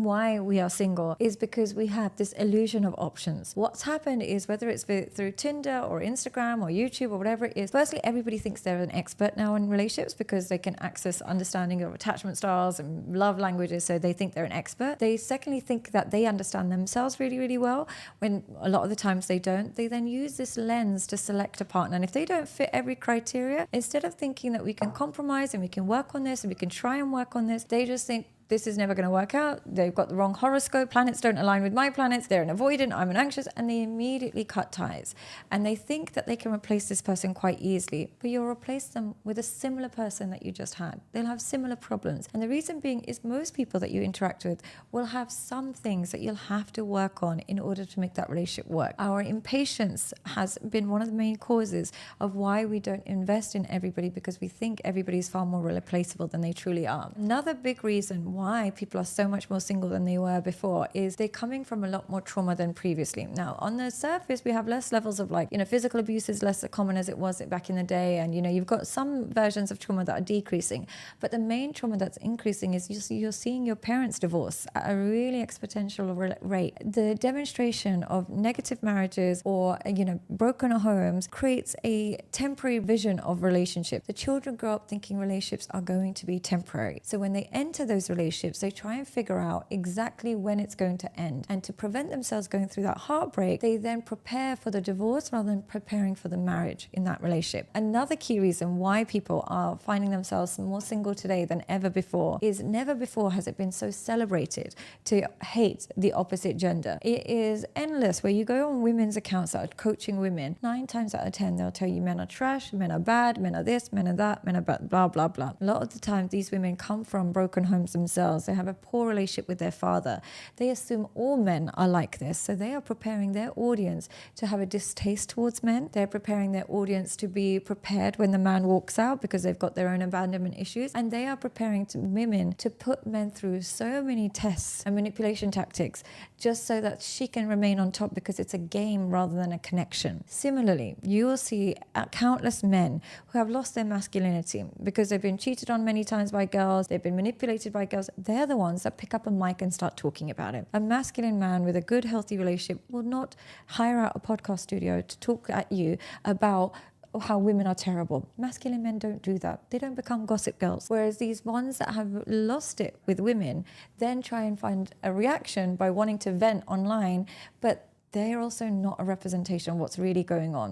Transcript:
why we are single is because we have this illusion of options. What's happened is, whether it's through Tinder or Instagram or YouTube or whatever it is, firstly, everybody thinks they're an expert now in relationships because they can access understanding of attachment styles and love languages, so they think they're an expert. They secondly think that they understand themselves really, really well, when a lot of the times they don't. They then use this lens to select a partner, and if they don't fit every criteria, instead of thinking that we can compromise and we can work on this and we can try and work on this, they just think this is never going to work out. They've got the wrong horoscope. Planets don't align with my planets. They're an avoidant. I'm an anxious. And they immediately cut ties. And they think that they can replace this person quite easily. But you'll replace them with a similar person that you just had. They'll have similar problems. And the reason being is most people that you interact with will have some things that you'll have to work on in order to make that relationship work. Our impatience has been one of the main causes of why we don't invest in everybody, because we think everybody's far more replaceable than they truly are. Another big reason why people are so much more single than they were before is they're coming from a lot more trauma than previously. Now, on the surface, we have less levels of physical abuse is less common as it was back in the day. And, you've got some versions of trauma that are decreasing. But the main trauma that's increasing is you're seeing your parents divorce at a really exponential rate. The demonstration of negative marriages or, broken homes creates a temporary vision of relationship. The children grow up thinking relationships are going to be temporary. So when they enter those relationships, they try and figure out exactly when it's going to end. And to prevent themselves going through that heartbreak, they then prepare for the divorce rather than preparing for the marriage in that relationship. Another key reason why people are finding themselves more single today than ever before is never before has it been so celebrated to hate the opposite gender. It is endless, where you go on women's accounts that are coaching women. 9 times out of 10, they'll tell you men are trash, men are bad, men are this, men are that, men are blah, blah, blah. A lot of the time, these women come from broken homes themselves. They have a poor relationship with their father. They assume all men are like this. So they are preparing their audience to have a distaste towards men. They're preparing their audience to be prepared when the man walks out because they've got their own abandonment issues. And they are preparing women to put men through so many tests and manipulation tactics just so that she can remain on top, because it's a game rather than a connection. Similarly, you will see countless men who have lost their masculinity because they've been cheated on many times by girls. They've been manipulated by girls. They're the ones that pick up a mic and start talking about it. A masculine man with a good, healthy relationship will not hire out a podcast studio to talk at you about how women are terrible. Masculine men don't do that. They don't become gossip girls. Whereas these ones that have lost it with women then try and find a reaction by wanting to vent online, but they're also not a representation of what's really going on.